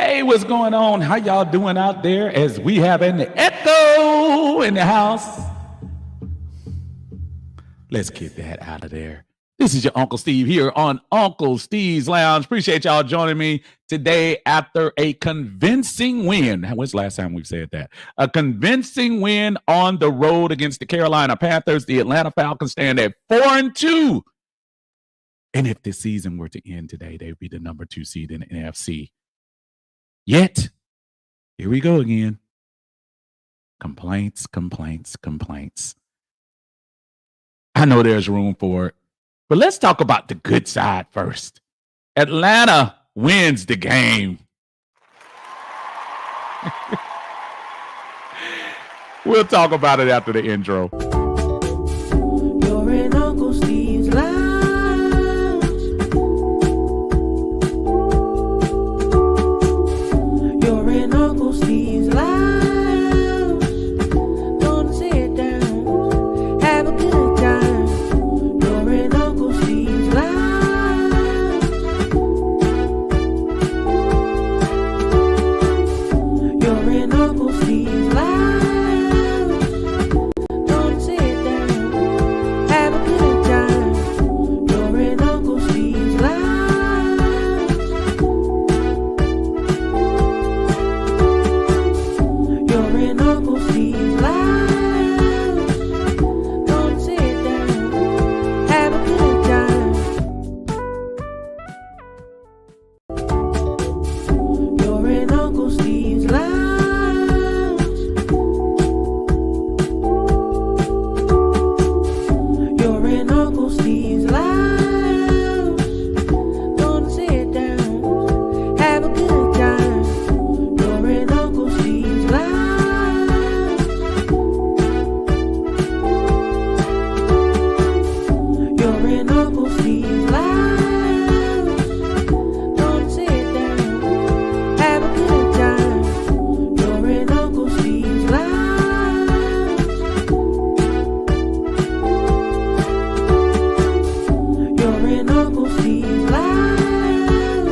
Hey, what's going on? How y'all doing out there as we have an echo in the house? Let's get that out of there. This is your Uncle Steve here on Uncle Steve's Lounge. Appreciate y'all joining me today after a convincing win. When's the last time we've said that? A convincing win on the road against the Carolina Panthers. The Atlanta Falcons stand at 4-2. And if the season were to end today, they'd be the number 2 seed in the NFC. Yet, here we go again. Complaints. I know there's room for it, but let's talk about the good side first. Atlanta wins the game. We'll talk about it after the intro. You're in Uncle Steve's Lounge. You're in Uncle Steve's Lounge. Gonna sit down, have a good time. You're in Uncle Steve's Lounge. You're in Uncle Steve's Lounge. Gonna sit down, have a good time. You're in Uncle Steve's Lounge. You're in Uncle Steve's Lounge. Gonna sit down, have a good time. You're in Uncle Steve's Lounge. You're in Uncle Steve's Lounge. Gonna sit down, have a good time. You're in Uncle Steve's Lounge. You're in Uncle Steve's Lounge. Gonna sit down, have a good time. You're in Uncle Steve's Lounge. You're in Uncle Steve's Lounge.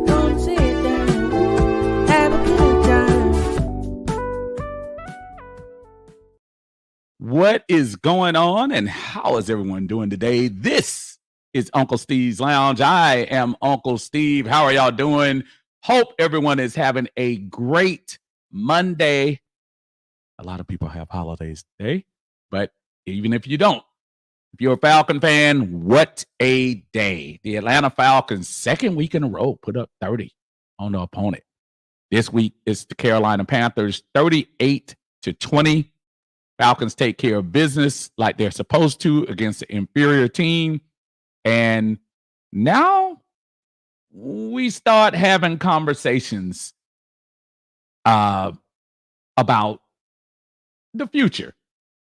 Gonna sit down, have a good time. What is going on and how is everyone doing today? This is Uncle Steve's Lounge. I am Uncle Steve. How are y'all doing? Hope everyone is having a great Monday. A lot of people have holidays today, but even if you don't, if you're a Falcon fan, what a day. The Atlanta Falcons, second week in a row, put up 30 on the opponent. This week it's the Carolina Panthers, 38-20. Falcons take care of business like they're supposed to against the inferior team. And now we start having conversations about the future,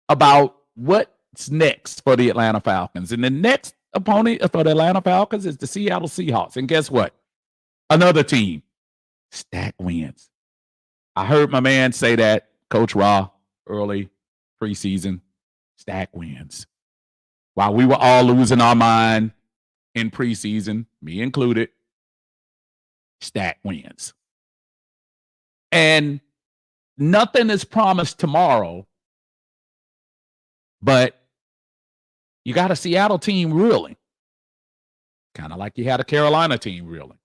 about what's next for the Atlanta Falcons. And the next opponent for the Atlanta Falcons is the Seattle Seahawks. And guess what? Another team, stack wins. I heard my man say that, Coach Raw, early preseason, stack wins. While we were all losing our mind in preseason, me included, stack wins. And nothing is promised tomorrow, but you got a Seattle team reeling, kind of like you had a Carolina team reeling.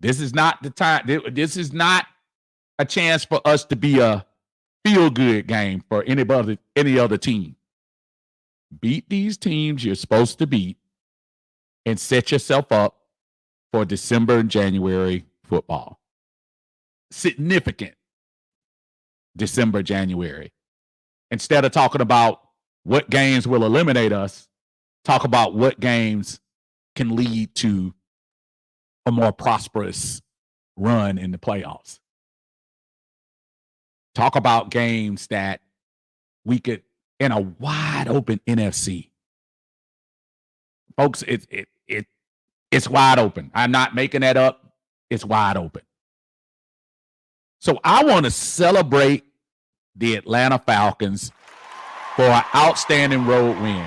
This is not the time. This is not a chance for us to be a feel-good game for any other team. Beat these teams you're supposed to beat and set yourself up for December and January football. Significant December, January. Instead of talking about what games will eliminate us, talk about what games can lead to a more prosperous run in the playoffs. Talk about games that we could, in a wide open NFC. Folks, it's wide open. I'm not making that up. It's wide open. So I want to celebrate the Atlanta Falcons for an outstanding road win.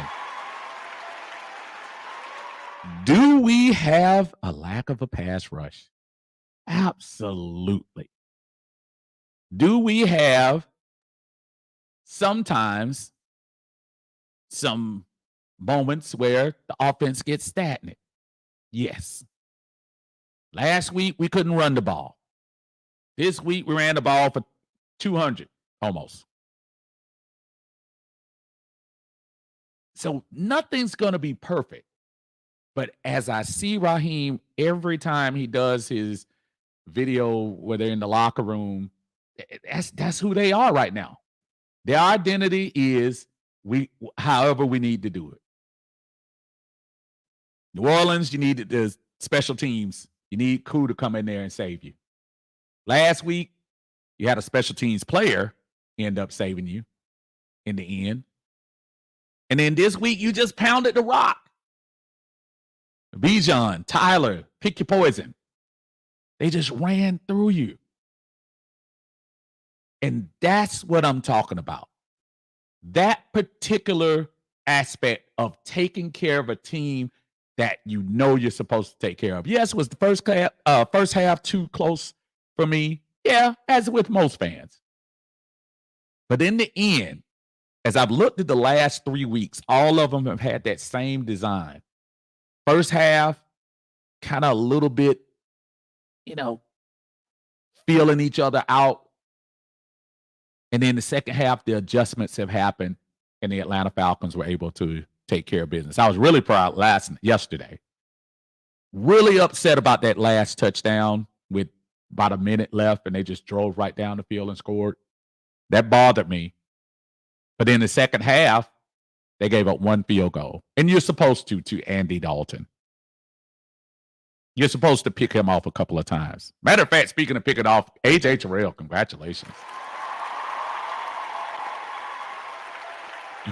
Do we have a lack of a pass rush? Absolutely. Do we have sometimes some moments where the offense gets stagnant? Yes. Last week, we couldn't run the ball. This week, we ran the ball for 200 almost. So nothing's going to be perfect. But as I see Raheem every time he does his video where they're in the locker room, that's who they are right now. Their identity is however we need to do it. New Orleans, you need the special teams. You need Koo to come in there and save you. Last week, you had a special teams player end up saving you in the end. And then this week, you just pounded the rock. Bijan, Tyler, pick your poison. They just ran through you. And that's what I'm talking about. That particular aspect of taking care of a team that you know you're supposed to take care of. Yes, was the first half too close for me? Yeah, as with most fans. But in the end, as I've looked at the last 3 weeks, all of them have had that same design. First half, kind of a little bit, feeling each other out. And then the second half, the adjustments have happened, and the Atlanta Falcons were able to take care of business. I was really proud yesterday. Really upset about that last touchdown with about a minute left, and they just drove right down the field and scored. That bothered me. But in the second half, they gave up one field goal. And you're supposed to Andy Dalton. You're supposed to pick him off a couple of times. Matter of fact, speaking of picking off, A.J. Terrell, congratulations.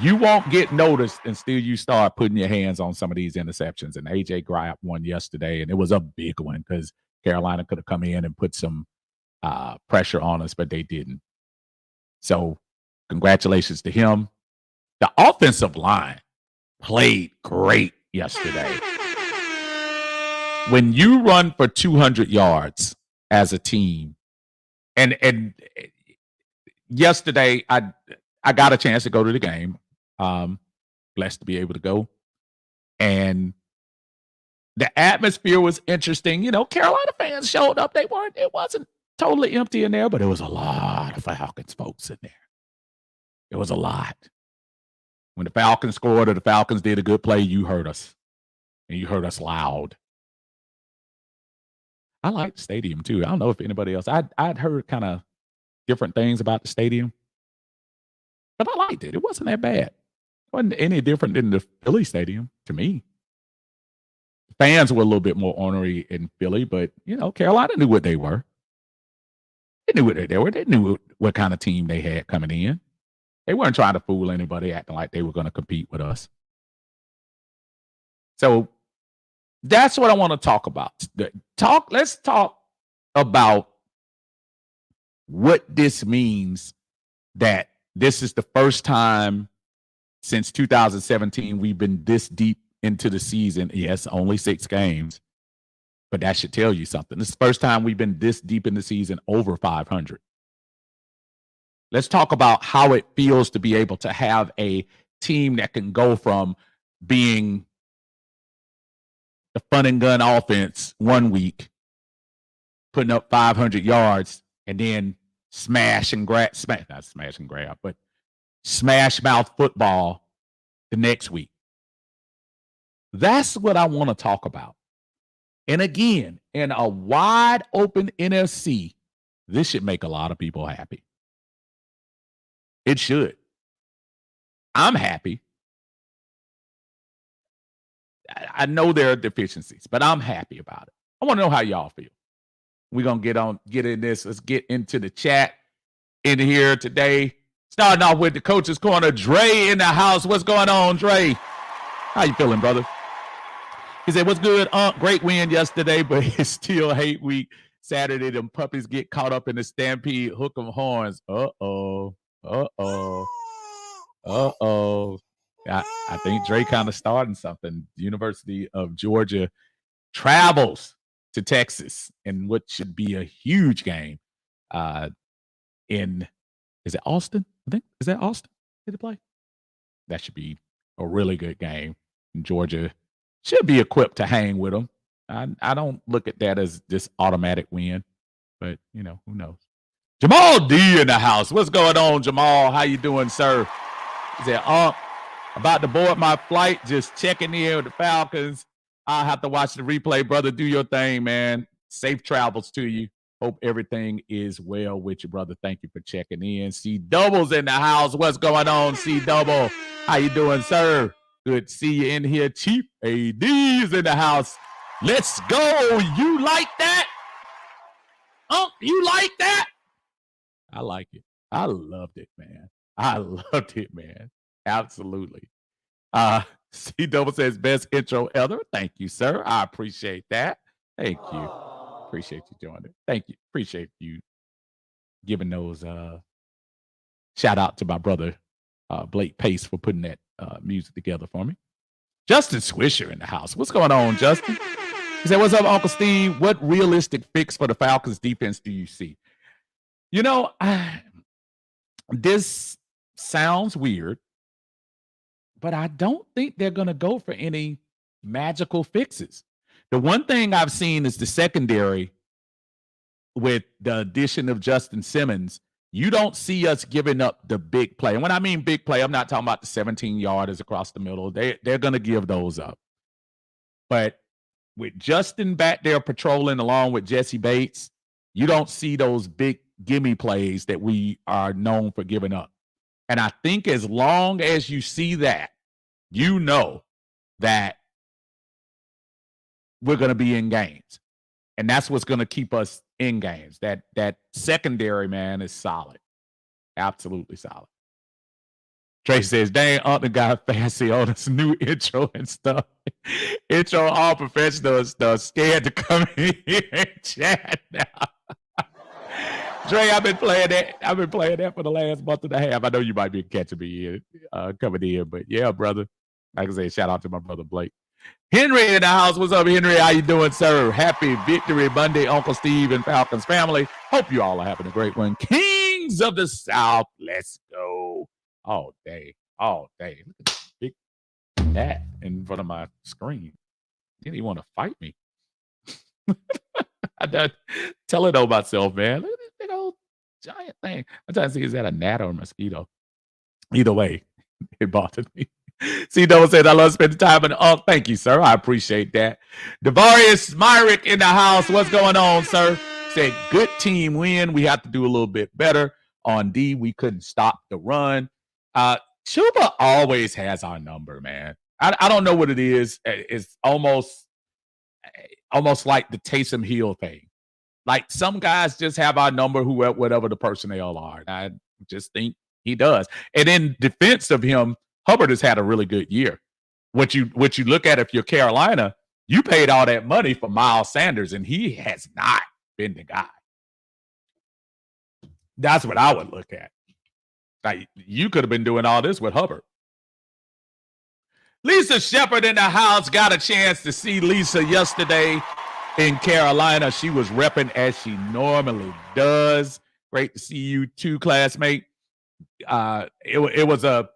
You won't get noticed until you start putting your hands on some of these interceptions. And A.J. grabbed one yesterday, and it was a big one because Carolina could have come in and put some pressure on us, but they didn't. So congratulations to him. The offensive line played great yesterday. When you run for 200 yards as a team, and yesterday I got a chance to go to the game. Blessed to be able to go. And the atmosphere was interesting. Carolina fans showed up. It wasn't totally empty in there, but there was a lot of Falcons folks in there. It was a lot. When the Falcons scored or the Falcons did a good play, you heard us. And you heard us loud. I like the stadium, too. I don't know if anybody else. I'd heard kind of different things about the stadium. But I liked it. It wasn't that bad. It wasn't any different than the Philly stadium to me. Fans were a little bit more ornery in Philly, but, Carolina knew what they were. They knew what they were. They knew what kind of team they had coming in. They weren't trying to fool anybody, acting like they were going to compete with us. So that's what I want to talk about. Let's talk about what this means, that this is the first time since 2017 we've been this deep into the season. Yes, only 6 games, but that should tell you something. This is the first time we've been this deep in the season over 500. Let's talk about how it feels to be able to have a team that can go from being the fun and gun offense one week, putting up 500 yards, and then smash mouth football the next week. That's what I want to talk about. And again, in a wide open NFC, this should make a lot of people happy. It should. I'm happy. I know there are deficiencies, but I'm happy about it. I want to know how y'all feel. We're going to get in this. Let's get into the chat in here today. Starting off with the Coach's Corner. Dre in the house. What's going on, Dre? How you feeling, brother? He said, what's good? Great win yesterday, but it's still hate week. Saturday, them puppies get caught up in the stampede. Hook 'em horns. Uh-oh. I think Dre kind of starting something. University of Georgia travels to Texas in what should be a huge game. Is it Austin? I think is that Austin? Did they play? That should be a really good game. Georgia should be equipped to hang with them. I don't look at that as this automatic win, but who knows? Jamal D in the house. What's going on, Jamal? How you doing, sir? He said, about to board my flight, just checking in with the Falcons. I'll have to watch the replay, brother. Do your thing, man. Safe travels to you. Hope everything is well with you, brother. Thank you for checking in. C Double's in the house. What's going on, C Double? How you doing, sir? Good to see you in here. Chief AD's in the house. Let's go. You like that? You like that? I like it. I loved it, man. I loved it, man. Absolutely. C Double says best intro ever. Thank you, sir. I appreciate that. Thank you. Appreciate you joining. Thank you. Appreciate you giving those shout out to my brother Blake Pace for putting that music together for me. Justin Swisher in the house. What's going on, Justin? He said, what's up, Uncle Steve? What realistic fix for the Falcons defense do you see? This sounds weird, but I don't think they're going to go for any magical fixes. The one thing I've seen is the secondary with the addition of Justin Simmons. You don't see us giving up the big play. And when I mean big play, I'm not talking about the 17-yarders across the middle. They're going to give those up. But with Justin back there patrolling along with Jesse Bates, you don't see those big gimme plays that we are known for giving up. And I think as long as you see that, you know that we're going to be in games. And that's what's going to keep us in games. That secondary, man, is solid. Absolutely solid. Trey says, dang, Uncle got fancy on this new intro and stuff. Intro all professional stuff. Scared to come in here and chat now. Dre, I've been playing that for the last month and a half. I know you might be catching me coming in, but yeah, brother. Like I say, shout out to my brother Blake. Henry in the house. What's up, Henry? How you doing, sir? Happy Victory Monday, Uncle Steve and Falcons family. Hope you all are having a great one. Kings of the South, let's go. All day. Look at this big cat in front of my screen. Didn't even want to fight me. I done telling on myself, man. Look at this big old giant thing. I'm trying to see, is that a gnat or a mosquito? Either way, it bothered me. C Double says, I love spending time in the thank you, sir. I appreciate that. Devarius Myrick in the house. What's going on, sir? Said, good team win. We have to do a little bit better on D. We couldn't stop the run. Chuba always has our number, man. I don't know what it is. It's almost like the Taysom Hill thing. Like some guys just have our number, whatever the personnel are. I just think he does. And in defense of him, Hubbard has had a really good year. What you look at, if you're Carolina, you paid all that money for Miles Sanders, and he has not been the guy. That's what I would look at. Like, you could have been doing all this with Hubbard. Lisa Shepard in the house. Got a chance to see Lisa yesterday in Carolina. She was repping as she normally does. Great to see you too, classmate. It was a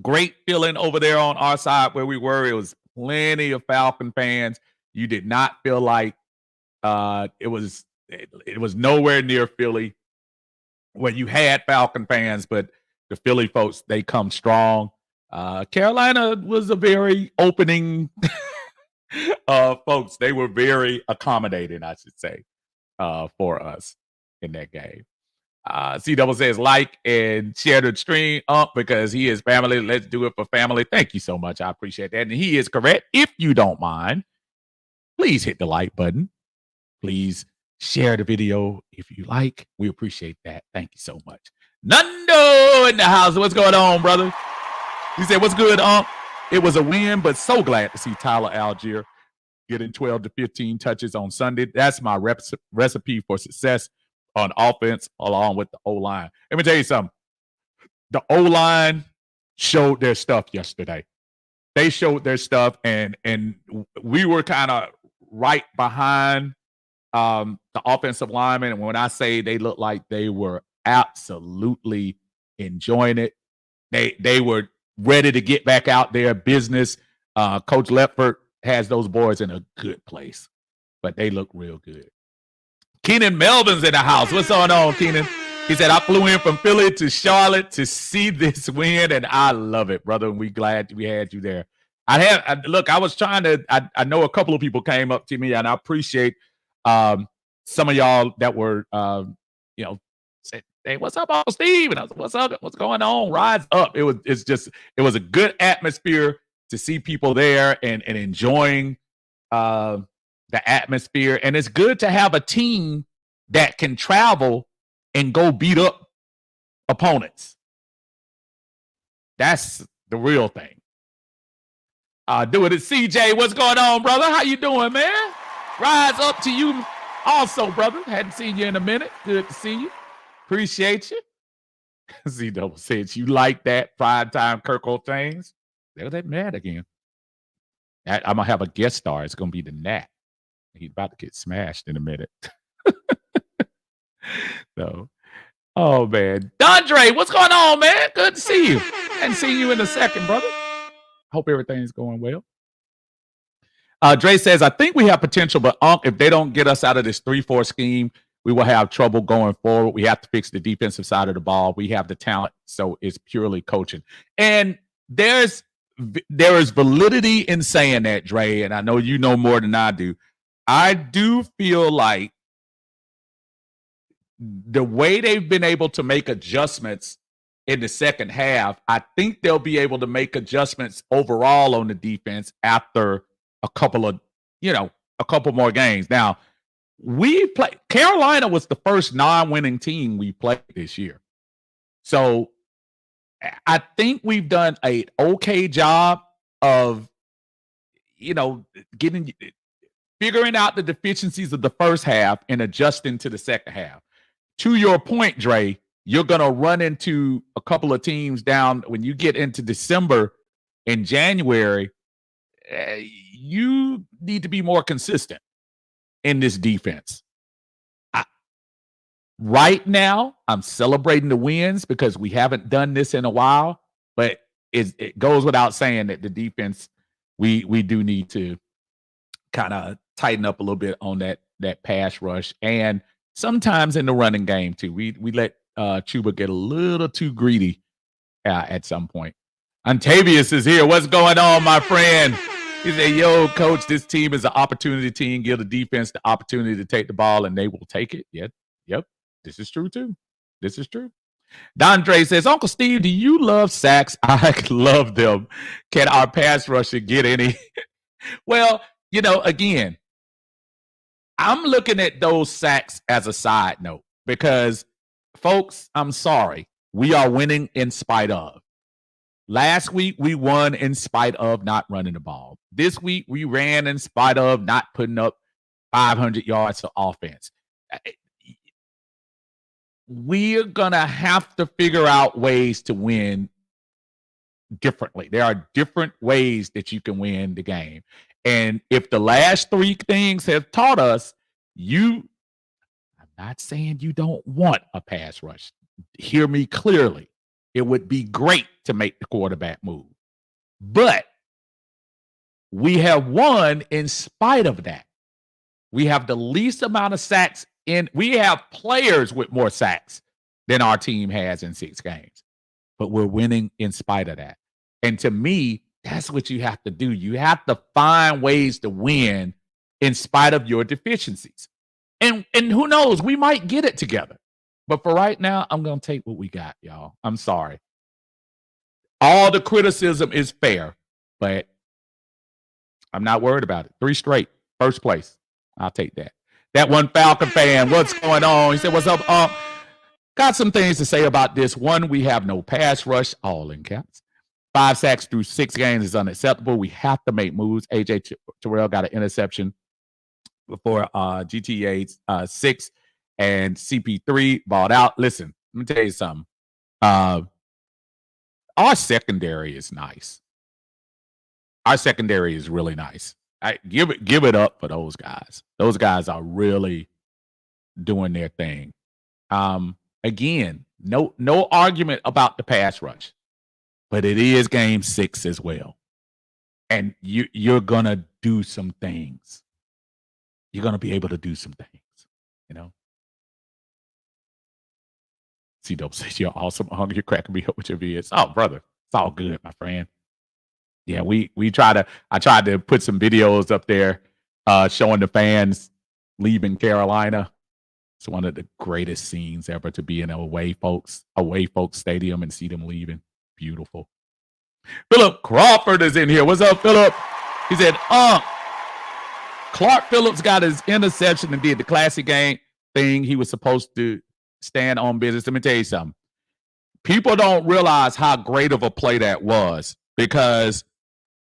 great feeling over there on our side where we were. It was plenty of Falcon fans. You did not feel like it was nowhere near Philly where you had Falcon fans, but the Philly folks, they come strong. Carolina was a very opening folks. They were very accommodating, I should say, for us in that game. C Double says, like and share the stream up because he is family. Let's do it for family. Thank you so much. I appreciate that. And he is correct. If you don't mind, please hit the like button. Please share the video if you like. We appreciate that. Thank you so much. Nando in the house. What's going on, brother? He said, what's good, It was a win, but so glad to see Tyler Algier getting 12 to 15 touches on Sunday. That's my recipe for success on offense, along with the O-line. Let me tell you something. The O-line showed their stuff yesterday. They showed their stuff, and we were kind of right behind the offensive lineman. And when I say they looked like they were absolutely enjoying it, they were ready to get back out there business. Coach Lepford has those boys in a good place, but they look real good. Keenan Melvin's in the house. What's going on, Keenan? He said, I flew in from Philly to Charlotte to see this win, and I love it, brother. And we glad we had you there. I was trying to, I know a couple of people came up to me, and I appreciate some of y'all that were, said, hey, what's up, Uncle Steve? And I was like, what's up? What's going on? Rise up. It was a good atmosphere to see people there and enjoying the atmosphere. And it's good to have a team that can travel and go beat up opponents. That's the real thing. Do it at CJ. What's going on, brother? How you doing, man? Rise up to you also, brother. Hadn't seen you in a minute. Good to see you. Appreciate you. Z-Double says you like that prime time Kirkle things. There's that mad again. I'm going to have a guest star. It's going to be the Nat. He's about to get smashed in a minute. So, oh, man. Dondre, what's going on, man? Good to see you. Hadn't seen you in a second, brother. Hope everything's going well. Dre says, I think we have potential, but if they don't get us out of this 3-4 scheme, we will have trouble going forward. We have to fix the defensive side of the ball. We have the talent, so it's purely coaching. And there is validity in saying that, Dre, and I know you know more than I do. I do feel like the way they've been able to make adjustments in the second half, I think they'll be able to make adjustments overall on the defense after a couple more games. Now, Carolina was the first non-winning team we played this year. So I think we've done an okay job of, figuring out the deficiencies of the first half and adjusting to the second half. To your point, Dre, you're going to run into a couple of teams down when you get into December and January. You need to be more consistent in this defense. Right now, I'm celebrating the wins because we haven't done this in a while, but it goes without saying that the defense, we do need to kind of tighten up a little bit on that pass rush, and sometimes in the running game too. We let Chuba get a little too greedy at some point. Ontavious is here. What's going on, my friend? He said, yo, coach, this team is an opportunity team. Give the defense the opportunity to take the ball, and they will take it. Yep. This is true, too. This is true. Dondre says, Uncle Steve, do you love sacks? I love them. Can our pass rusher get any? Well, again, I'm looking at those sacks as a side note because, folks, I'm sorry. We are winning in spite of. Last week, we won in spite of not running the ball. This week, we ran in spite of not putting up 500 yards of offense. We're going to have to figure out ways to win differently. There are different ways that you can win the game. And if the last three things have taught us, I'm not saying you don't want a pass rush. Hear me clearly. It would be great to make the quarterback move. But we have won in spite of that. We have the least amount of sacks we have players with more sacks than our team has in 6 games. But we're winning in spite of that. And to me, that's what you have to do. You have to find ways to win in spite of your deficiencies. And who knows, we might get it together. But for right now, I'm going to take what we got, y'all. I'm sorry. All the criticism is fair, but I'm not worried about it. 3 straight, first place. I'll take that. That one Falcon fan, what's going on? He said, what's up? Got some things to say about this. One, we have no pass rush, all in caps. 5 sacks through 6 games is unacceptable. We have to make moves. AJ Terrell got an interception before GTA 6 and CP3 balled out. Listen, let me tell you something. Our secondary is nice. Our secondary is really nice. Give it up for those guys. Those guys are really doing their thing. Again, no argument about the pass rush, but it is game 6 as well. And you're gonna do some things. You're gonna be able to do some things, you know. C-Dope says you're awesome. You're cracking me up with your vids. Oh, brother, it's all good, my friend. Yeah, I tried to put some videos up there showing the fans leaving Carolina. It's one of the greatest scenes ever to be in an away folks stadium and see them leaving. Beautiful. Philip Crawford is in here. What's up, Philip? He said, Clark Phillips got his interception and did the classic game thing. He was supposed to stand on business. Let me tell you something. People don't realize how great of a play that was, because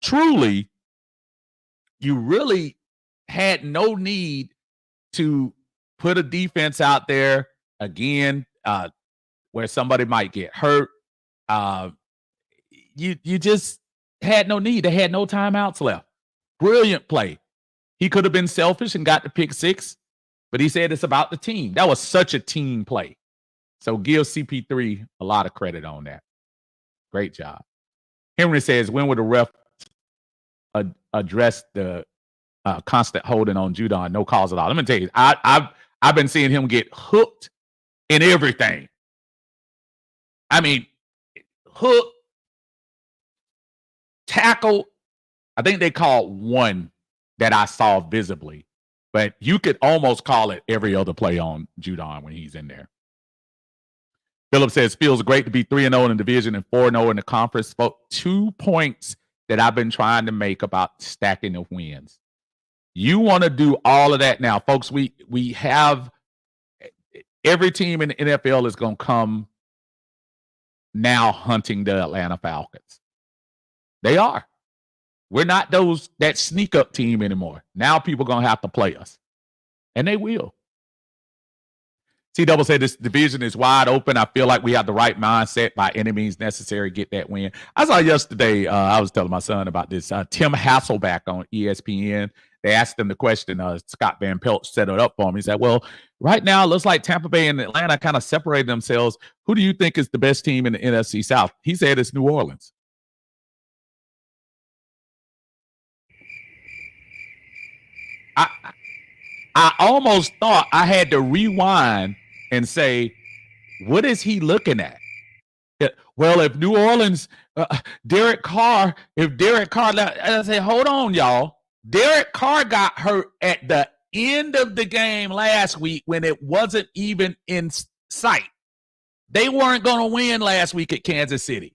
truly, you really had no need to put a defense out there again where somebody might get hurt. You just had no need. They had no timeouts left. Brilliant play. He could have been selfish and got the pick 6, but he said it's about the team. That was such a team play. So give CP3 a lot of credit on that. Great job. Henry says, when would the ref address the constant holding on Judon? No calls at all. Let me tell you, I've been seeing him get hooked in everything. I mean, hooked, tackle. I think they called one that I saw visibly, but you could almost call it every other play on Judon when he's in there. Philip says, feels great to be 3-0 in the division and 4-0 in the conference. Spoke 2 points that I've been trying to make about stacking of wins. You want to do all of that now, folks. We have every team in the NFL is going to come now hunting the Atlanta Falcons. They are. We're not that sneak up team anymore. Now people are going to have to play us, and they will. C-Double said this division is wide open. I feel like we have the right mindset by any means necessary to get that win. I saw yesterday, I was telling my son about this, Tim Hasselback on ESPN. They asked him the question, Scott Van Pelt set it up for him. He said, well, right now it looks like Tampa Bay and Atlanta kind of separated themselves. Who do you think is the best team in the NFC South? He said it's New Orleans. I almost thought I had to rewind and say, what is he looking at? Well, if New Orleans, Derek Carr, I say, hold on, y'all. Derek Carr got hurt at the end of the game last week when it wasn't even in sight. They weren't going to win last week at Kansas City.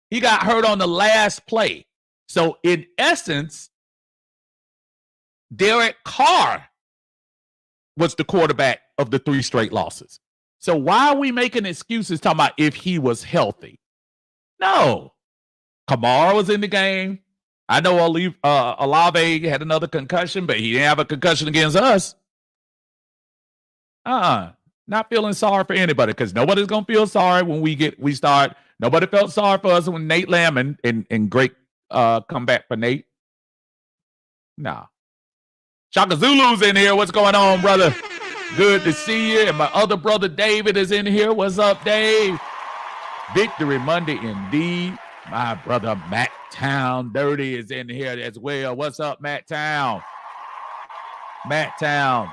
He got hurt on the last play. So, in essence, Derek Carr was the quarterback of the 3 straight losses. So why are we making excuses talking about if he was healthy? No. Kamara was in the game. I know Olave had another concussion, but he didn't have a concussion against us. Not feeling sorry for anybody, because nobody's going to feel sorry when we start. Nobody felt sorry for us when Nate Lamb and great comeback for Nate. Nah. Shaka Zulu's in here. What's going on, brother? Good to see you. And my other brother, David, is in here. What's up, Dave? Victory Monday indeed. My brother, Matt Town Dirty, is in here as well. What's up, Matt Town? Matt Town.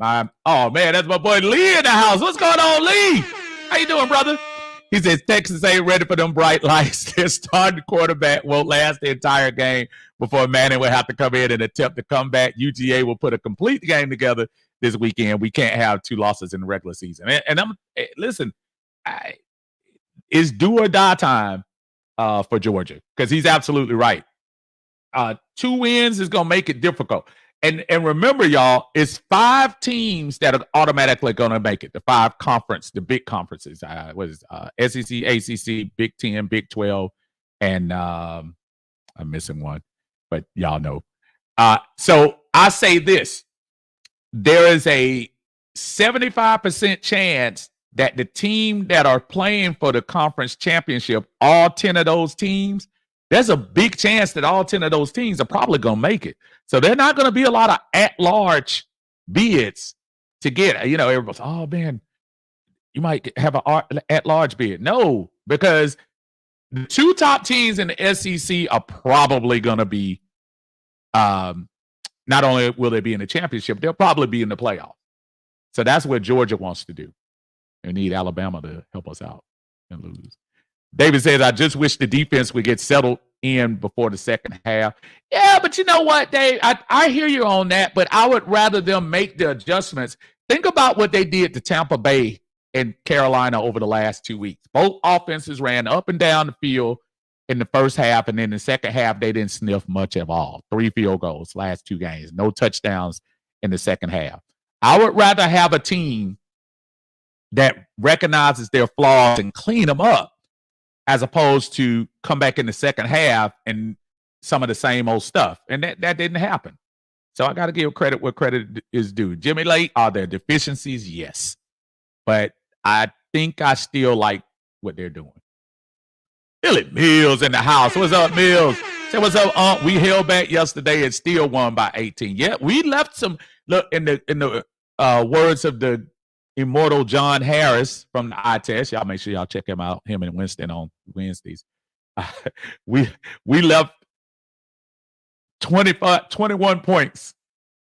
Oh, man, that's my boy Lee in the house. What's going on, Lee? How you doing, brother? He says Texas ain't ready for them bright lights. Their starting quarterback won't last the entire game before Manning will have to come in and attempt to come back. UGA will put a complete game together this weekend. We can't have 2 losses in the regular season. And listen, it's do or die time for Georgia, because he's absolutely right. 2 wins is going to make it difficult. And remember, y'all, it's 5 teams that are automatically going to make it. The big conferences. SEC, ACC, Big 10, Big 12, and I'm missing one, but y'all know. So I say this. There is a 75% chance that the team that are playing for the conference championship, all 10 of those teams there's a big chance that all 10 of those teams are probably going to make it. So they're not going to be a lot of at-large bids to get. Everybody's, oh, man, you might have an at-large bid. No, because the 2 top teams in the SEC are probably going to be, not only will they be in the championship, they'll probably be in the playoff. So that's what Georgia wants to do. They need Alabama to help us out and lose. David says, I just wish the defense would get settled in before the second half. Yeah, but you know what, Dave? I hear you on that, but I would rather them make the adjustments. Think about what they did to Tampa Bay and Carolina over the last 2 weeks. Both offenses ran up and down the field in the first half, and then the second half, they didn't sniff much at all. 3 field goals last 2 games. No touchdowns in the second half. I would rather have a team that recognizes their flaws and clean them up, as opposed to come back in the second half and some of the same old stuff. And that didn't happen. So I got to give credit where credit is due. Jimmy Lake, are there deficiencies? Yes. But I think I still like what they're doing. Billy Mills in the house. What's up, Mills? Say what's up, we held back yesterday and still won by 18. Yeah, we left some, look, in the words of the immortal John Harris from the eye test. Y'all make sure y'all check him out, him and Winston on Wednesdays. We left 21 points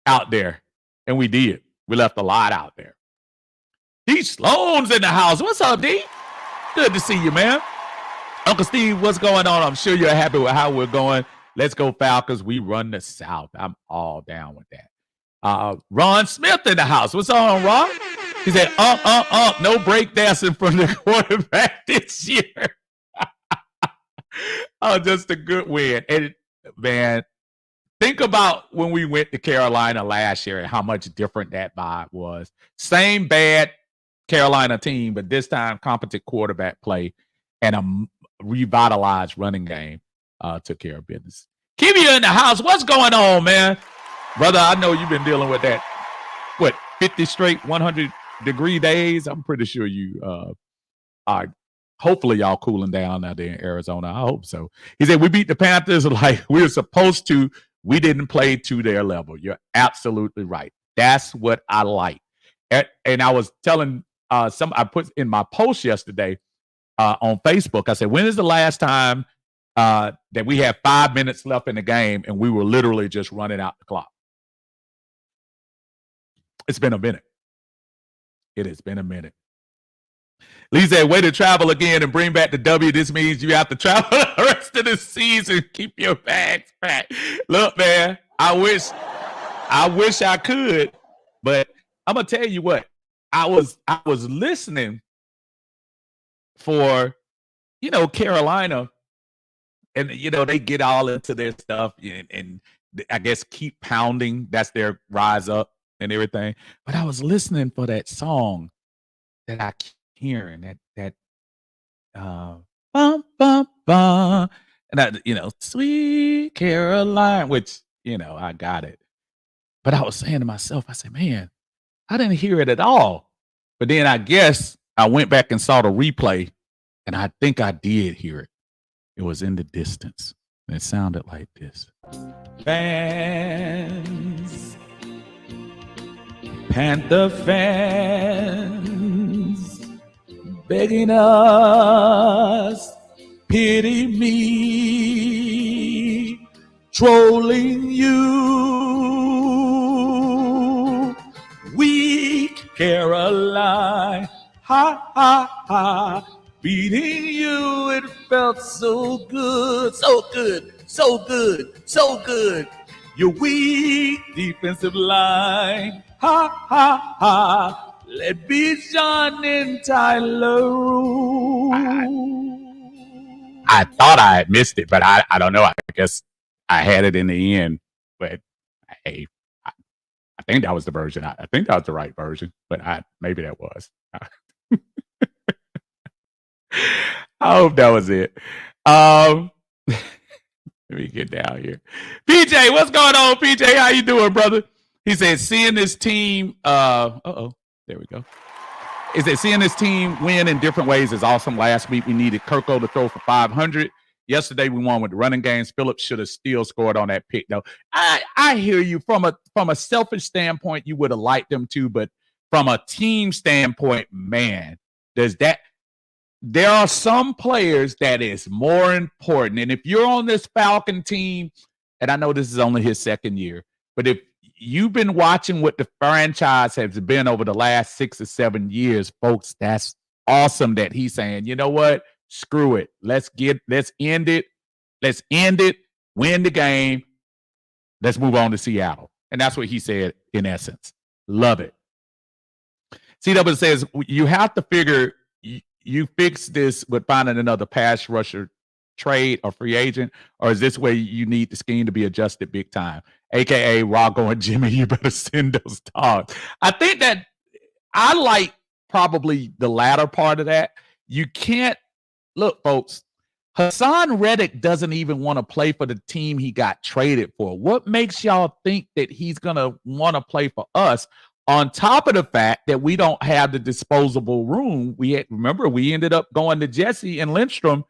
out there, and we did. We left a lot out there. D. Sloan's in the house. What's up, D? Good to see you, man. Uncle Steve, what's going on? I'm sure you're happy with how we're going. Let's go Falcons. We run the South. I'm all down with that. Ron Smith in the house. What's on, Ron? He said, no break dancing from the quarterback this year. Oh, just a good win. And, man, think about when we went to Carolina last year and how much different that vibe was. Same bad Carolina team, but this time competent quarterback play and a revitalized running game took care of business. Keep you in the house. What's going on, man? Brother, I know you've been dealing with that, 50 straight 100-degree days? I'm pretty sure you are. Hopefully y'all cooling down out there in Arizona. I hope so. He said, we beat the Panthers like we were supposed to. We didn't play to their level. You're absolutely right. That's what I like. And I was telling I put in my post yesterday on Facebook, I said, when is the last time that we had 5 minutes left in the game and we were literally just running out the clock? It's been a minute. It has been a minute. Lee said, way to travel again and bring back the W. This means you have to travel the rest of the season. Keep your bags packed. Look, man, I wish I could, but I'm gonna tell you what. I was listening for, Carolina, and they get all into their stuff and I guess keep pounding. That's their rise up and everything. But I was listening for that song that I keep hearing, that bum bum bum, and that Sweet Caroline, which I got it. But I was saying to myself, I said, man, I didn't hear it at all. But then I guess I went back and saw the replay, and I think I did hear it. It was in the distance, and it sounded like this. Fans, Panther fans, begging us, pity me, trolling you, weak Caroline, ha, ha, ha, beating you, it felt so good, so good, so good, so good, your weak defensive line, ha, ha, ha, let be John and Tyler. I thought I had missed it, but I don't know. I guess I had it in the end. But hey, I think that was the version. I think that was the right version, but maybe that was. I hope that was it. Let me get down here. PJ, what's going on, PJ? How you doing, brother? He said, seeing this team, there we go. He said, seeing this team win in different ways is awesome. Last week, we needed Kirko to throw for 500. Yesterday we won with the running games. Phillips should have still scored on that pick, though. I hear you from a selfish standpoint. You would have liked them to, but from a team standpoint, man, there are some players that is more important. And if you're on this Falcon team, and I know this is only his second year, but if you've been watching what the franchise has been over the last 6 or 7 years, folks, that's awesome that he's saying, you know what? Screw it. Let's end it. Let's end it. Win the game. Let's move on to Seattle. And that's what he said in essence. Love it. CW says, you have to figure you fix this with finding another pass rusher trade or free agent, or is this where you need the scheme to be adjusted big time? AKA Rocco and Jimmy, you better send those dogs. I think that I like probably the latter part of that. You can't look, folks. Hassan Reddick doesn't even want to play for the team he got traded for. What makes y'all think that he's gonna want to play for us? On top of the fact that we don't have the disposable room, remember we ended up going to Jesse and Lindstrom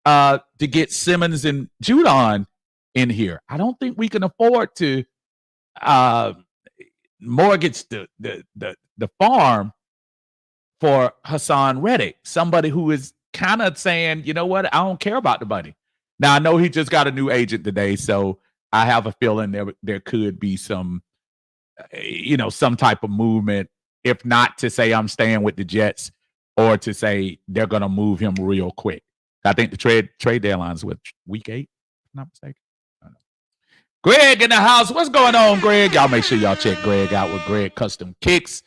to get Simmons and Judon in here. I don't think we can afford to mortgage the farm for Hassan Reddick, somebody who is kind of saying, you know what, I don't care about the money. Now I know he just got a new agent today, so I have a feeling there could be some some type of movement, if not to say I'm staying with the Jets or to say they're going to move him real quick. I think the trade deadline is with week 8, if I'm not mistaken. I don't know. Greg in the house. What's going on, Greg? Y'all make sure y'all check Greg out with Greg Custom Kicks.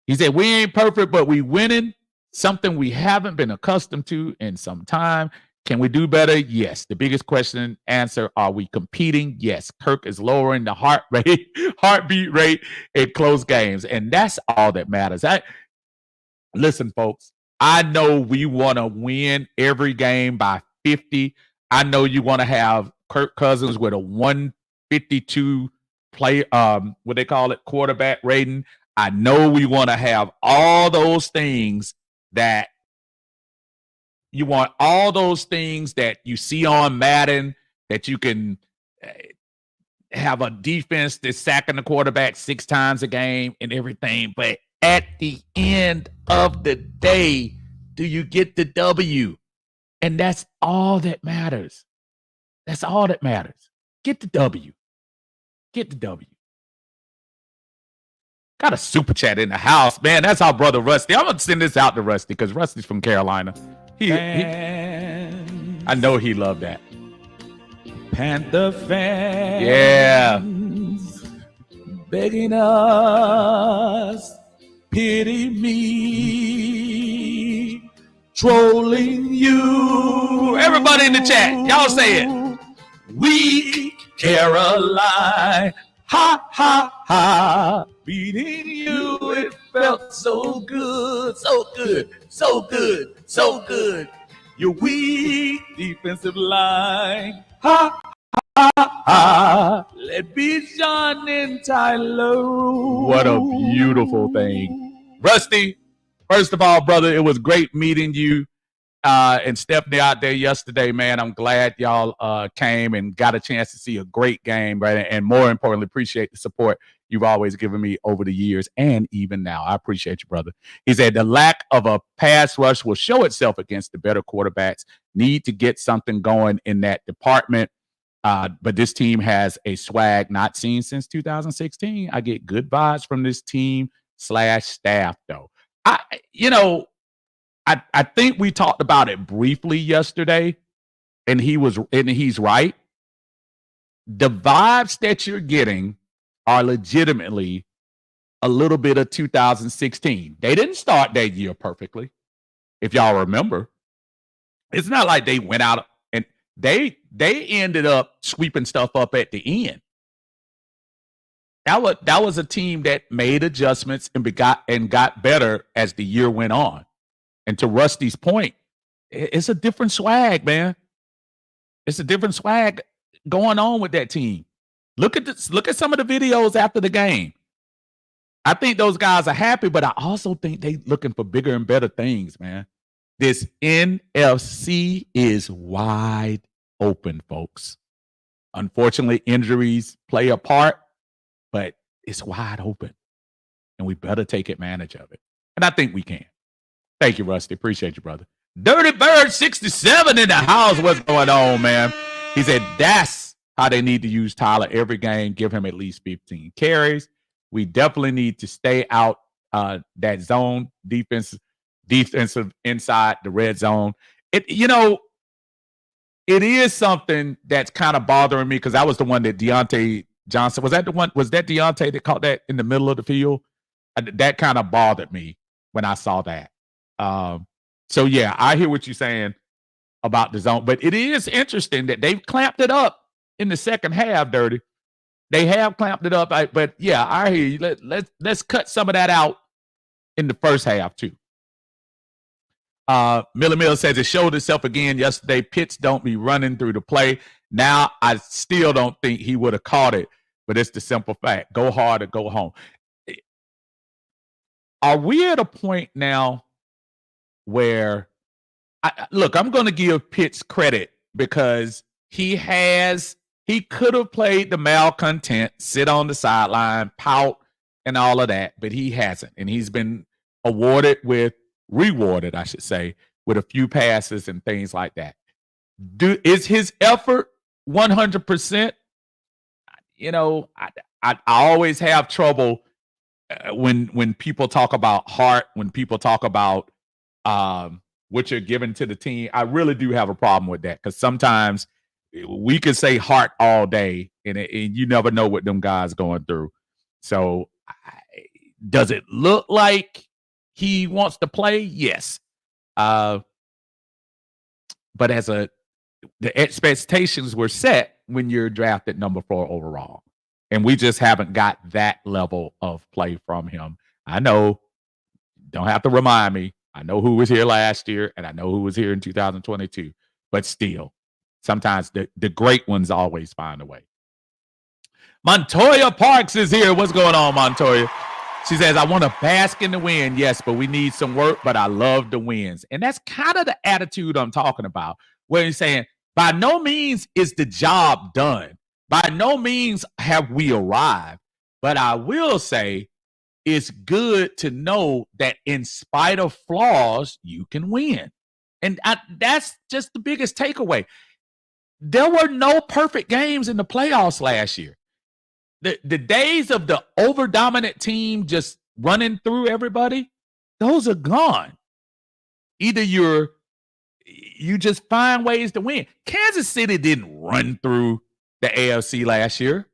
He said, we ain't perfect, but we winning. Something we haven't been accustomed to in some time. Can we do better? Yes. The biggest question answer, are we competing? Yes. Kirk is lowering the heartbeat rate in close games. And that's all that matters. Listen, folks, I know we want to win every game by 50. I know you want to have Kirk Cousins with a 152 quarterback rating. I know we want to have all those things that you want, all those things that you see on Madden, that you can have a defense that's sacking the quarterback 6 times a game and everything. But at the end of the day, do you get the W? And that's all that matters. That's all that matters. Get the W. Get the W. Got a super chat in the house. Man, that's our brother Rusty. I'm going to send this out to Rusty because Rusty's from Carolina. I know he loved that. Panther fans. Yeah. Begging us, pity me, trolling you. Everybody in the chat, y'all say it. Weak Caroline, ha, ha, ha. Beating you, it felt so good, so good, so good, so good. Your weak defensive line, ha, ha, ha. Let be John and Tyler. What a beautiful thing. Rusty, first of all, brother, it was great meeting you and Stephanie out there yesterday, man. I'm glad y'all came and got a chance to see a great game, right? And more importantly, appreciate the support you've always given me over the years and even now. I appreciate you, brother. He said the lack of a pass rush will show itself against the better quarterbacks. Need to get something going in that department. But this team has a swag not seen since 2016. I get good vibes from this team / staff, though. I think we talked about it briefly yesterday, and he's right. The vibes that you're getting are legitimately a little bit of 2016. They didn't start that year perfectly, if y'all remember. It's not like they went out and they ended up sweeping stuff up at the end. That was a team that made adjustments and got better as the year went on. And to Rusty's point, it's a different swag, man. It's a different swag going on with that team. Look at this. Look at some of the videos after the game. I think those guys are happy, but I also think they looking for bigger and better things, man. This NFC is wide open, folks. Unfortunately, injuries play a part, but it's wide open, and we better take advantage of it. And I think we can. Thank you, Rusty. Appreciate you, brother. Dirty Bird 67 in the house. What's going on, man? He said that's how they need to use Tyler every game. Give him at least 15 carries. We definitely need to stay out that zone defensive inside the red zone. It is something that's kind of bothering me because I was the one that Deontay Johnson was that Deontay that caught that in the middle of the field? That kind of bothered me when I saw that. So yeah, I hear what you're saying about the zone, but it is interesting that they've clamped it up in the second half, Dirty. They have clamped it up, but yeah, I hear you. Let's cut some of that out in the first half too. Miller Mill says it showed itself again yesterday. Pitts don't be running through the play. Now I still don't think he would have caught it, but it's the simple fact: go hard or go home. Are we at a point now where I'm going to give Pitts credit because he could have played the malcontent, sit on the sideline, pout, and all of that, but he hasn't, and he's been rewarded, I should say, with a few passes and things like that. Is his effort 100%? I always have trouble when people talk about heart, when people talk about what you're giving to the team. I really do have a problem with that because sometimes we can say heart all day, and you never know what them guys going through. So, does it look like he wants to play? Yes. But the expectations were set when you're drafted number 4 overall. And we just haven't got that level of play from him. I know, don't have to remind me. I know who was here last year, and I know who was here in 2022. But still, sometimes the great ones always find a way. Montoya Parks is here. What's going on, Montoya? She says, I want to bask in the win. Yes, but we need some work, but I love the wins. And that's kind of the attitude I'm talking about, where he's saying, by no means is the job done. By no means have we arrived. But I will say it's good to know that in spite of flaws, you can win. And that's just the biggest takeaway. There were no perfect games in the playoffs last year. The days of the over-dominant team just running through everybody, those are gone. Either you just find ways to win. Kansas City didn't run through the AFC last year.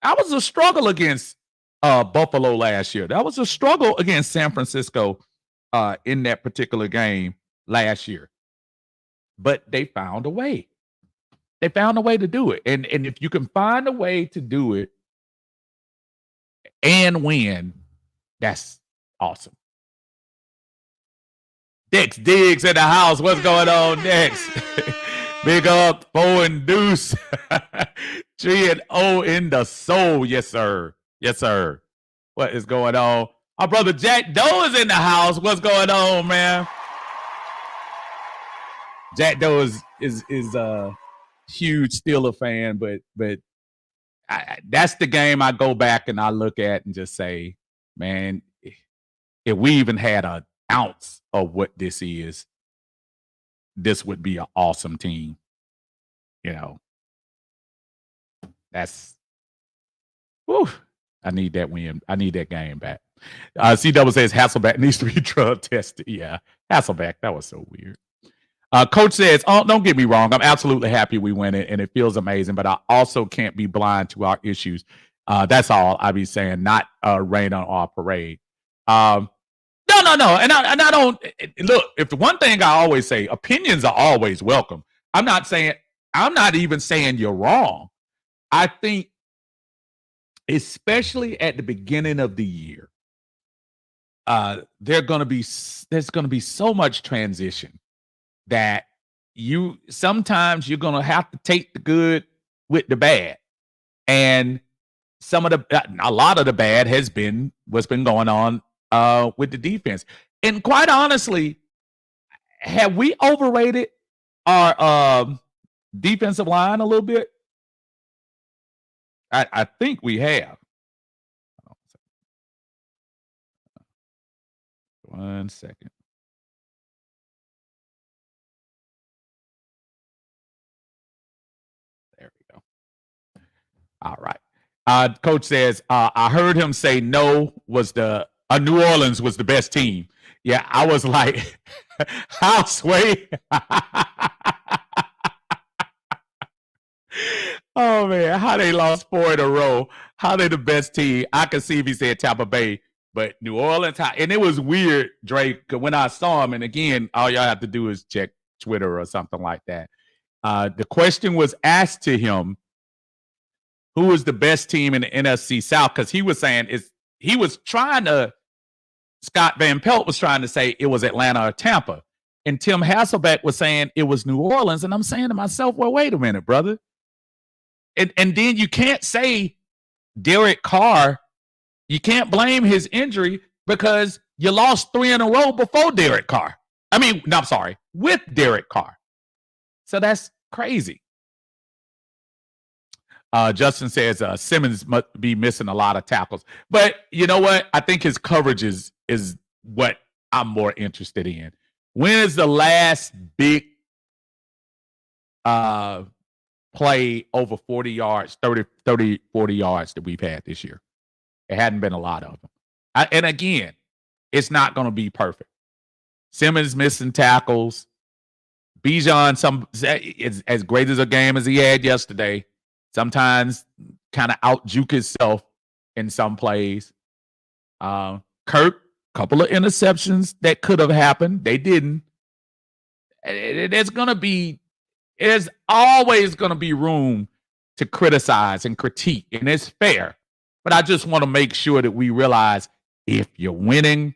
That was a struggle against Buffalo last year. That was a struggle against San Francisco in that particular game last year. But they found a way. They found a way to do it. And if you can find a way to do it and win, that's awesome. Dex Diggs in the house. What's going on, Dex? Big up, 4 and deuce. 3-0 in the soul. Yes, sir. Yes, sir. What is going on? Our brother Jack Doe is in the house. What's going on, man? Jack Doe is a huge Steeler fan, but that's the game I go back and I look at and just say, man, if we even had an ounce of what this is, this would be an awesome team. That's, whew, I need that win. I need that game back. C-Double says Hasselbeck needs to be drug tested. Yeah, Hasselbeck, that was so weird. Coach says, oh, don't get me wrong. I'm absolutely happy we win it, and it feels amazing, but I also can't be blind to our issues. That's all I be saying, not rain on our parade. No. And I don't, look, if the one thing I always say, opinions are always welcome. I'm not even saying you're wrong. I think, especially at the beginning of the year, there's going to be so much transition that sometimes you're going to have to take the good with the bad. And a lot of the bad has been what's been going on with the defense. And quite honestly, have we overrated our defensive line a little bit? I think we have. 1 second. There we go. All right. Coach says, I heard him say no was New Orleans was the best team. Yeah, I was like, how sway? Oh man, how they lost 4 in a row? How they the best team? I could see if he said Tampa Bay, but New Orleans, and it was weird, Drake. When I saw him, and again, all y'all have to do is check Twitter or something like that. The question was asked to him, who is the best team in the NFC South? Because he was saying Scott Van Pelt was trying to say it was Atlanta or Tampa. And Tim Hasselbeck was saying it was New Orleans. And I'm saying to myself, well, wait a minute, brother. And then you can't say Derek Carr, you can't blame his injury because you lost 3 in a row before Derek Carr. With Derek Carr. So that's crazy. Justin says Simmons must be missing a lot of tackles. But you know what? I think his coverage is what I'm more interested in. When is the last big play over 40 yards, 30, 40 yards that we've had this year? It hadn't been a lot of them. And again, it's not going to be perfect. Simmons missing tackles. Bijan, as great as a game as he had yesterday, sometimes kind of out-juke himself in some plays. Kirk, couple of interceptions that could have happened. They didn't. There's always going to be room to criticize and critique, and it's fair. But I just want to make sure that we realize if you're winning,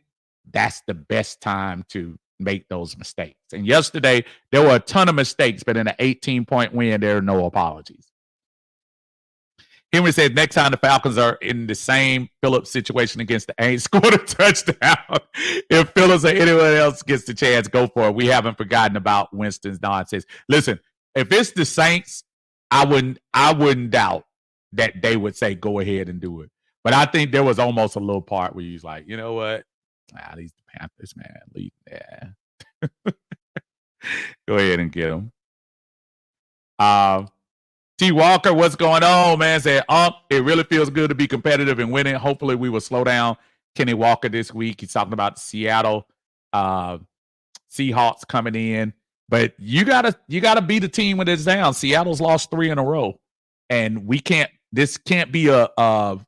that's the best time to make those mistakes. And yesterday, there were a ton of mistakes, but in an 18-point win, there are no apologies. Henry says, next time the Falcons are in the same Phillips situation against the Aints, score a touchdown. If Phillips or anyone else gets the chance, go for it. We haven't forgotten about Winston's nonsense. Listen, if it's the Saints, I wouldn't doubt that they would say go ahead and do it. But I think there was almost a little part where he was like, you know what? These Panthers, man. Yeah. Go ahead and get them. T. Walker, what's going on, man? Said, it really feels good to be competitive and winning. Hopefully we will slow down Kenny Walker this week. He's talking about Seattle Seahawks coming in. But you gotta beat the team when it's down. Seattle's lost 3 in a row. And this can't be a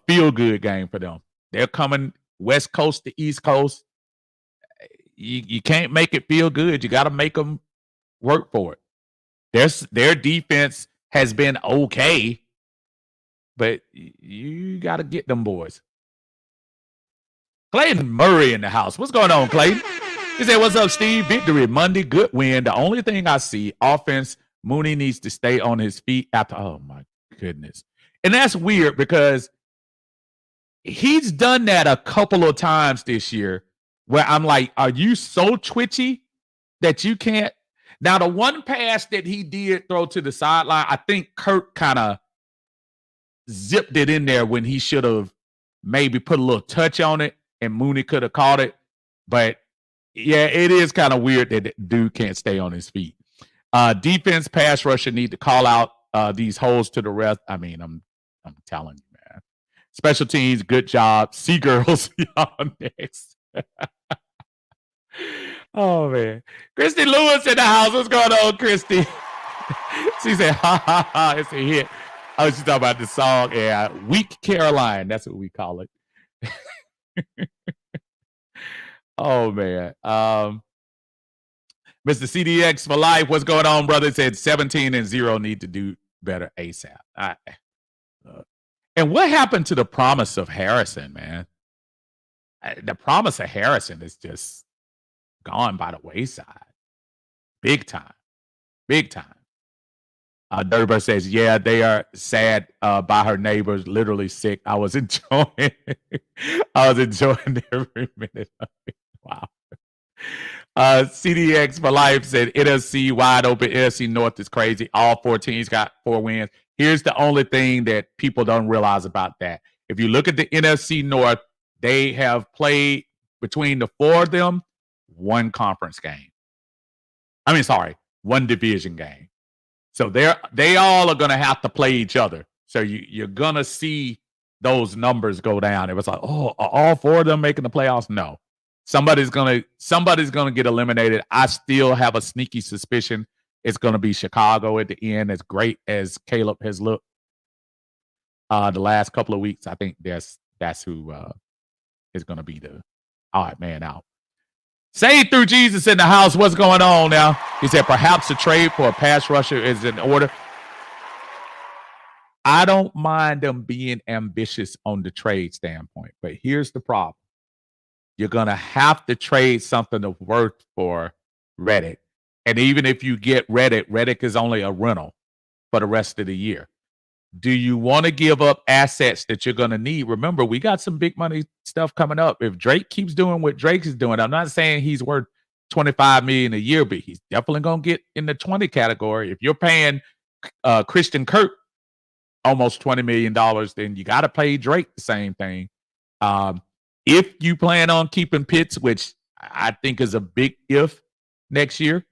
feel-good game for them. They're coming West Coast to East Coast. You can't make it feel good. You got to make them work for it. Their defense has been okay, but you got to get them boys. Clayton Murray in the house. What's going on, Clayton? He said, what's up, Steve? Victory Monday, good win. The only thing I see, offense, Mooney needs to stay on his feet after, oh my goodness. And that's weird because he's done that a couple of times this year where I'm like, are you so twitchy that you can't? Now, the one pass that he did throw to the sideline, I think Kirk kind of zipped it in there when he should have maybe put a little touch on it and Mooney could have caught it. But, yeah, it is kind of weird that dude can't stay on his feet. Defense, pass rusher need to call out these holes to the rest. I mean, I'm telling you, man. Special teams, good job. Sea Girls, y'all next. Oh, man. Christy Lewis in the house. What's going on, Christy? She said, ha, ha, ha, it's a hit. Oh, she's talking about the song. Yeah, Weak Caroline. That's what we call it. Oh, man. Mr. CDX for life. What's going on, brother? It said 17-0 need to do better ASAP. And what happened to the promise of Harrison, man? The promise of Harrison is just gone by the wayside. Big time. Big time. Durber says, yeah, they are sad by her neighbors, literally sick. I was enjoying every minute of it. Wow. CDX for Life said NFC wide open. NFC North is crazy. All 4 teams got 4 wins. Here's the only thing that people don't realize about that. If you look at the NFC North, they have played between the 4 of them 1 conference game. I mean, sorry, 1 division game. So they all are going to have to play each other. So you're going to see those numbers go down. It was like, oh, are all 4 of them making the playoffs? No. Somebody's gonna get eliminated. I still have a sneaky suspicion it's gonna be Chicago at the end. As great as Caleb has looked the last couple of weeks, I think that's who is gonna be the odd man out. Saved through Jesus in the house. What's going on now? He said perhaps a trade for a pass rusher is in order. I don't mind them being ambitious on the trade standpoint, but here's the problem. You're going to have to trade something of worth for Reddick. And even if you get Reddick is only a rental for the rest of the year. Do you want to give up assets that you're going to need? Remember, we got some big money stuff coming up. If Drake keeps doing what Drake is doing, I'm not saying he's worth $25 million a year, but he's definitely going to get in the 20 category. If you're paying Christian Kirk almost $20 million, then you got to pay Drake the same thing. If you plan on keeping Pitts, which I think is a big if next year,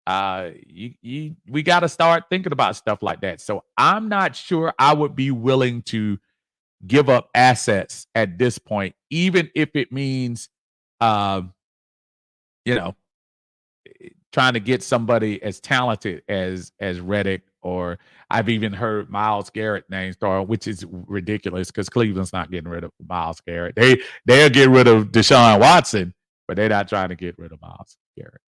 we got to start thinking about stuff like that. So I'm not sure I would be willing to give up assets at this point, even if it means, trying to get somebody as talented as Reddick, or I've even heard Myles Garrett names thrown, which is ridiculous because Cleveland's not getting rid of Myles Garrett. They'll get rid of Deshaun Watson, but they're not trying to get rid of Myles Garrett.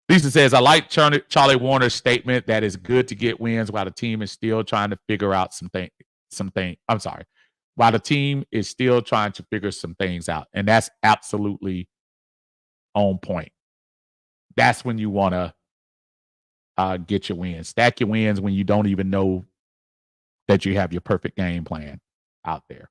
Lisa says, I like Charlie Warner's statement that it's good to get wins while the team is still trying to figure out something. I'm sorry. While the team is still trying to figure some things out. And that's absolutely on point. That's when you want to get your wins. Stack your wins when you don't even know that you have your perfect game plan out there.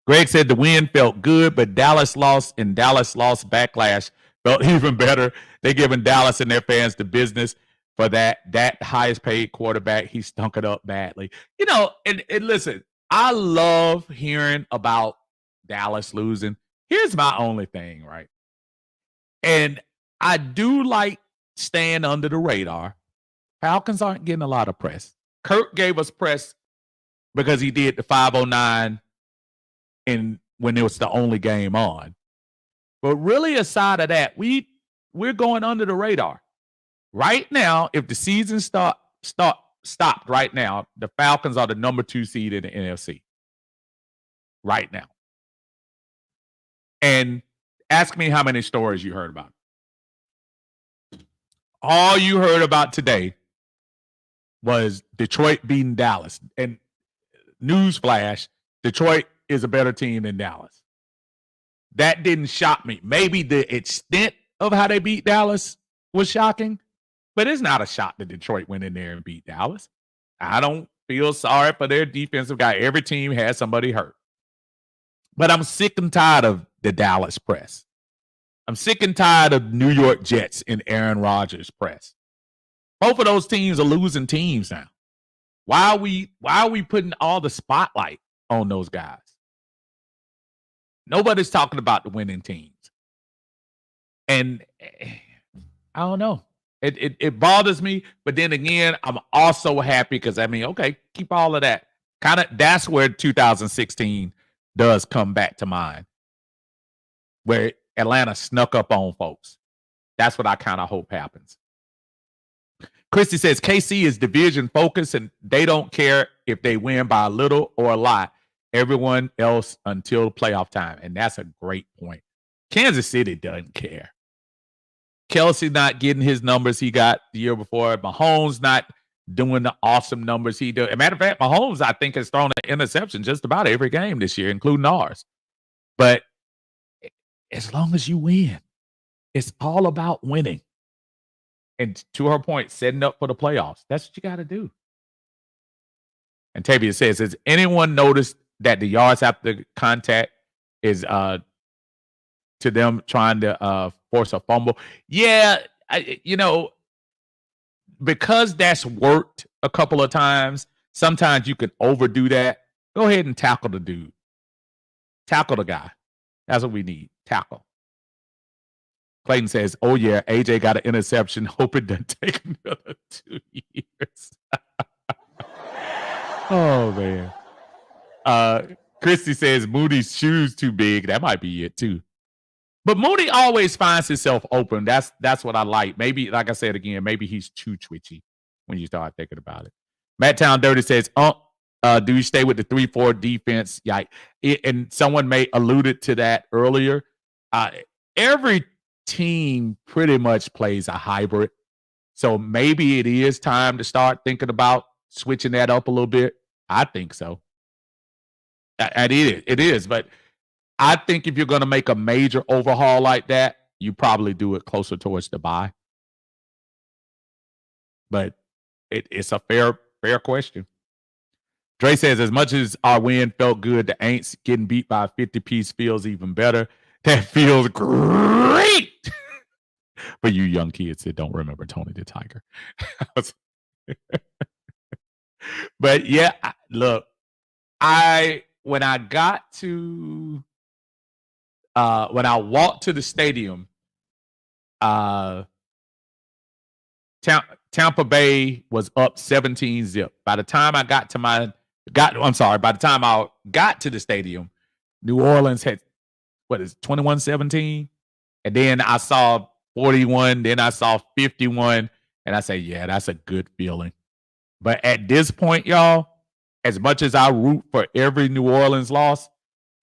Greg said the win felt good, but Dallas lost, and Dallas lost backlash felt even better. They're giving Dallas and their fans the business for that highest paid quarterback. He stunk it up badly. And listen, I love hearing about Dallas losing. Here's my only thing, right? And I do like staying under the radar. Falcons aren't getting a lot of press. Kirk gave us press because he did the 509 when it was the only game on. But really, aside of that, we're going under the radar. Right now, if the season stopped right now, the Falcons are the number 2 seed in the NFC. Right now. And ask me how many stories you heard about. All you heard about today was Detroit beating Dallas. And newsflash, Detroit is a better team than Dallas. That didn't shock me. Maybe the extent of how they beat Dallas was shocking, but it's not a shock that Detroit went in there and beat Dallas. I don't feel sorry for their defensive guy. Every team has somebody hurt. But I'm sick and tired of the Dallas press. I'm sick and tired of New York Jets and Aaron Rodgers press. Both of those teams are losing teams now. Why are we putting all the spotlight on those guys? Nobody's talking about the winning teams. And I don't know. It bothers me, but then again, I'm also happy because okay, keep all of that. That's where 2016 does come back to mind. Where Atlanta snuck up on folks. That's what I kind of hope happens. Christy says KC is division focused and they don't care if they win by a little or a lot. Everyone else until playoff time. And that's a great point. Kansas City doesn't care. Kelsey not getting his numbers he got the year before. Mahomes not doing the awesome numbers he did. As a matter of fact, Mahomes, I think, has thrown an interception just about every game this year, including ours. But as long as you win, it's all about winning. And to her point, setting up for the playoffs. That's what you got to do. And Tavia says, has anyone noticed that the yards after contact is to them trying to force a fumble. Yeah, because that's worked a couple of times, sometimes you can overdo that. Go ahead and tackle the dude. Tackle the guy. That's what we need. Tackle. Clayton says, oh, yeah, AJ got an interception. Hope it doesn't take another 2 years. Oh, man. Christy says, Moody's shoes too big. That might be it, too. But Moody always finds himself open. That's what I like. Maybe, like I said again, maybe he's too twitchy when you start thinking about it. Matt Town Dirty says, do you stay with the 3-4 defense? Yeah, and someone may alluded to that earlier. Every team pretty much plays a hybrid. So maybe it is time to start thinking about switching that up a little bit. I think so. And it is. But I think if you're going to make a major overhaul like that, you probably do it closer towards the bye. But it's a fair question. Dre says, as much as our win felt good, the Aints getting beat by a 50-piece feels even better. That feels great. For you young kids that don't remember Tony the Tiger. But yeah, look, when I walked to the stadium, Tampa Bay was up 17-0. By the time I got to the stadium, New Orleans had 21-17, and then I saw 41, then I saw 51, and I say, yeah, that's a good feeling. But at this point, y'all, as much as I root for every New Orleans loss,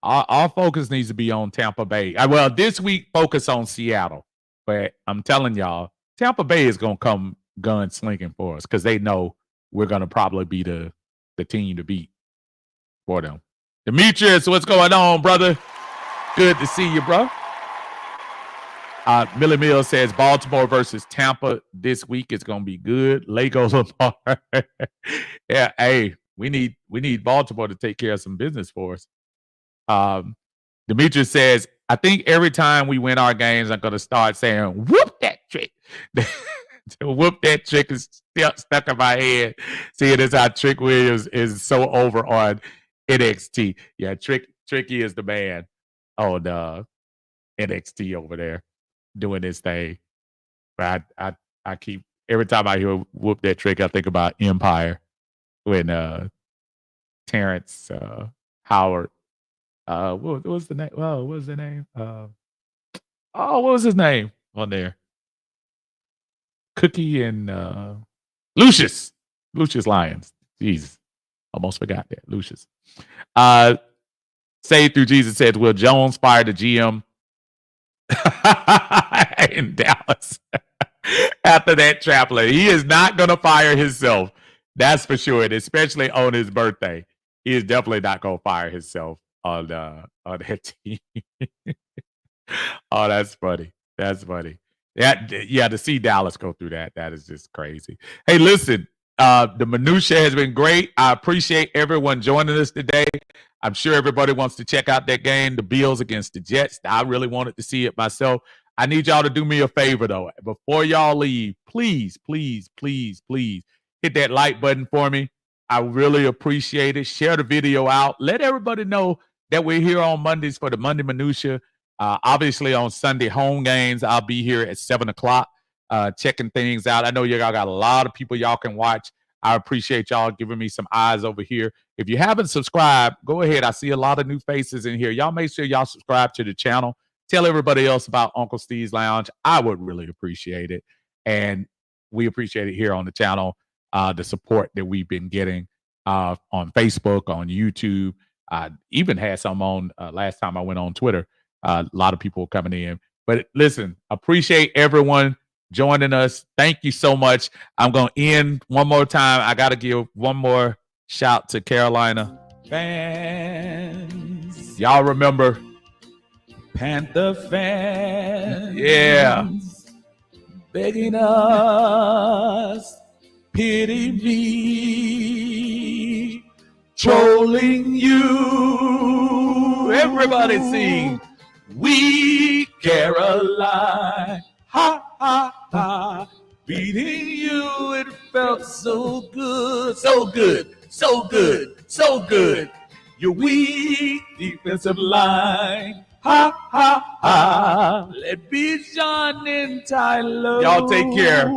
our focus needs to be on Tampa Bay. Well, this week, focus on Seattle. But I'm telling y'all, Tampa Bay is going to come gun slinging for us because they know we're going to probably be the team to beat for them. Demetrius, what's going on, brother? Good to see you, bro. Millie Mills says Baltimore versus Tampa this week is going to be good. Legos Lamar. Yeah, hey, we need Baltimore to take care of some business for us. Demetrius says, I think every time we win our games, I'm going to start saying, whoop that trick. Whoop that trick is still stuck in my head. Seeing as how Trick Williams is so over on NXT. Yeah, Tricky is the man on NXT over there doing this thing. But I keep, every time I hear whoop that trick, I think about Empire when Terrence Howard, what was the name? Well, what was the name? What was his name on there? Cookie and Lucius Lyons. Jesus, almost forgot that. Lucius. Saved Through Jesus said, will Jones fire the GM in Dallas after that traplet? He is not going to fire himself. That's for sure. And especially on his birthday. He is definitely not going to fire himself on that team. Oh, that's funny. That's funny. Yeah, to see Dallas go through that is just crazy. Hey, listen, the Minutia has been great. I appreciate everyone joining us today. I'm sure everybody wants to check out that game, the Bills against the Jets. I really wanted to see it myself. I need y'all to do me a favor, though. Before y'all leave, please, please, please, please hit that like button for me. I really appreciate it. Share the video out. Let everybody know that we're here on Mondays for the Monday Minutia. Obviously, on Sunday home games, I'll be here at 7 o'clock checking things out. I know y'all got a lot of people y'all can watch. I appreciate y'all giving me some eyes over here. If you haven't subscribed, go ahead. I see a lot of new faces in here. Y'all make sure y'all subscribe to the channel. Tell everybody else about Uncle Steve's Lounge. I would really appreciate it. And we appreciate it here on the channel, the support that we've been getting on Facebook, on YouTube. I even had some on last time I went on Twitter. A lot of people coming in. But listen, appreciate everyone joining us. Thank you so much. I'm going to end one more time. I got to give one more shout to Carolina fans. Y'all remember Panther fans? Yeah. Begging us, pity me, trolling you. Everybody sing. We Caroline. Ha, ha, ha. Beating you, it felt so good, so good, so good, so good. Your weak defensive line. Ha, ha, ha. Let be John and Tyler. Y'all take care.